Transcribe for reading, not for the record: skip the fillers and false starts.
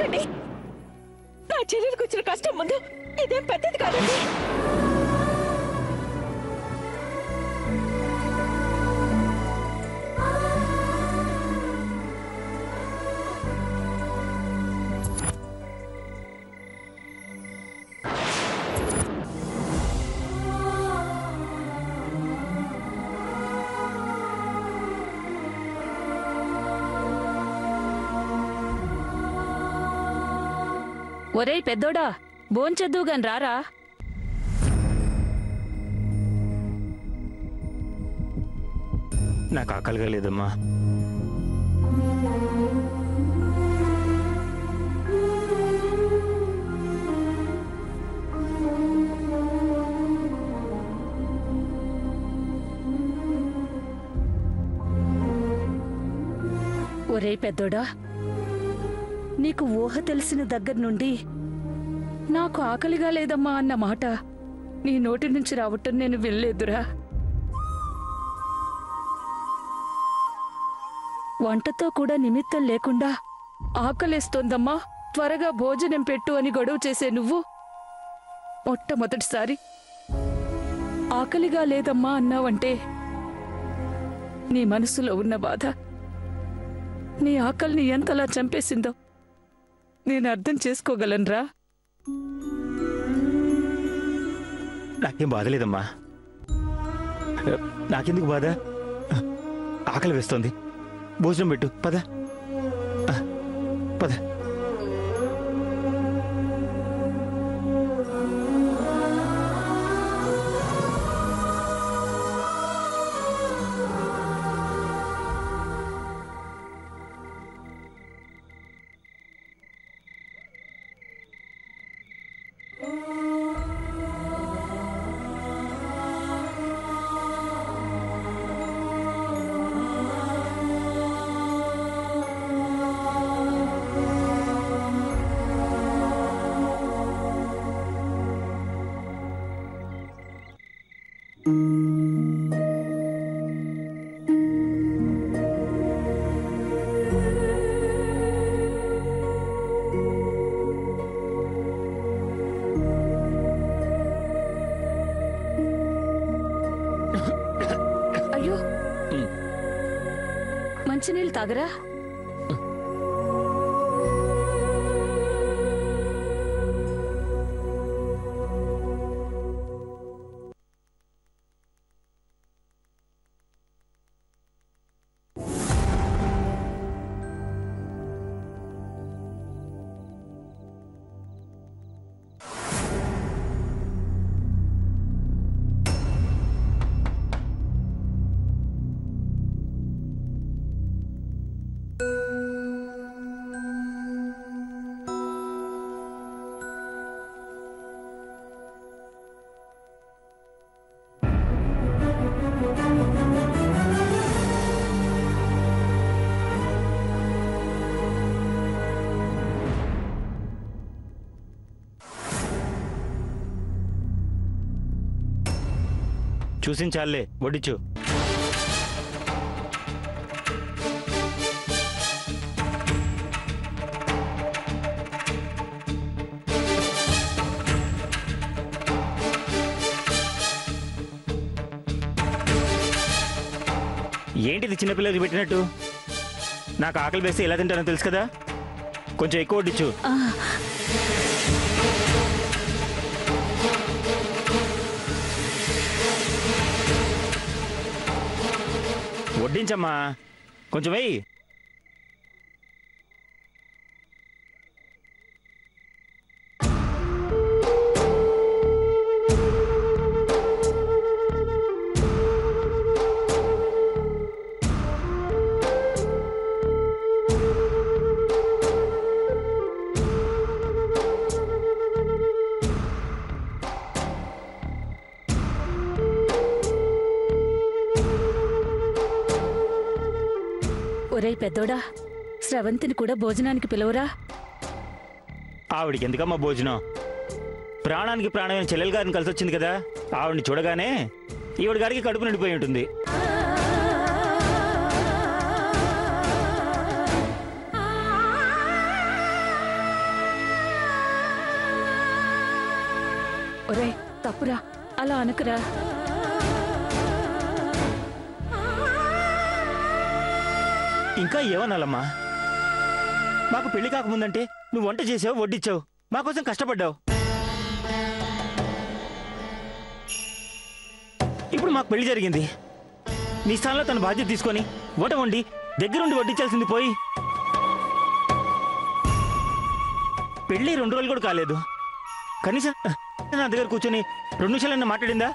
ఆగండి. నా చెల్లెలకు వచ్చిన కష్టం ముందు ఇదేం పెద్దది కాదండి. ఒరేయ్ పెద్దోడా, భోంచెద్దువుగాని రారా. నాకు ఆకలిగా లేదమ్మా. ఒరేయ్ పెద్దోడా, నీకు ఊహ తెలిసిన దగ్గర నుండి నాకు ఆకలిగా లేదమ్మా అన్న మాట నీ నోటి నుంచి రావటం నేను వెళ్ళలేదురా. వంటతో కూడా నిమిత్తం లేకుండా ఆకలేస్తోందమ్మా, త్వరగా భోజనం పెట్టు అని గొడవ చేసే నువ్వు మొట్టమొదటిసారి ఆకలిగా లేదమ్మా అన్నావంటే నీ మనసులో ఉన్న బాధ నీ ఆకలిని ఎంతలా చంపేసిందో నేను అర్థం చేసుకోగలనురా. నాకేం బాధ లేదమ్మా. నాకెందుకు బాధ? ఆకలి వేస్తోంది, భోజనం పెట్టు. పద పద. అయ్యో, మంచినీళ్ళు తాగరా. చూసించాలే, వడ్డించు. ఏంటిది చిన్నపిల్లలకి పెట్టినట్టు? నాకు ఆకలి వేస్తే ఎలా తింటానో తెలుసు కదా, కొంచెం ఎక్కువ వడ్డించు. వడ్డించమ్మా, కొంచెం వెయ్యి. ఒరేయ్ పెద్దోడా, స్రవంతిని కూడా భోజనానికి పిలవరా. ఆవిడికి ఎందుకమ్మా భోజనం? ప్రాణానికి ప్రాణమైన చెల్లెలు గారిని కలిసి వచ్చింది కదా, ఆవిడని చూడగానే ఈవిడ గారికి కడుపు నిండిపోయి ఉంటుంది. ఒరే తప్పురా, అలా అనకురా. ఇంకా ఏమనాలమ్మా? మాకు పెళ్లి కాకముందంటే నువ్వు వంట చేసావు, వడ్డిచ్చావు, మా కోసం కష్టపడ్డావు. ఇప్పుడు మాకు పెళ్లి జరిగింది. నీ స్థానంలో తన బాధ్యత తీసుకొని వంట వండి దగ్గరుండి వడ్డించాల్సింది పోయి పెళ్లి 2 రోజులు కూడా కాలేదు. కనీసం నా దగ్గర కూర్చొని 2 నిమిషాలన్నా మాట్లాడిందా?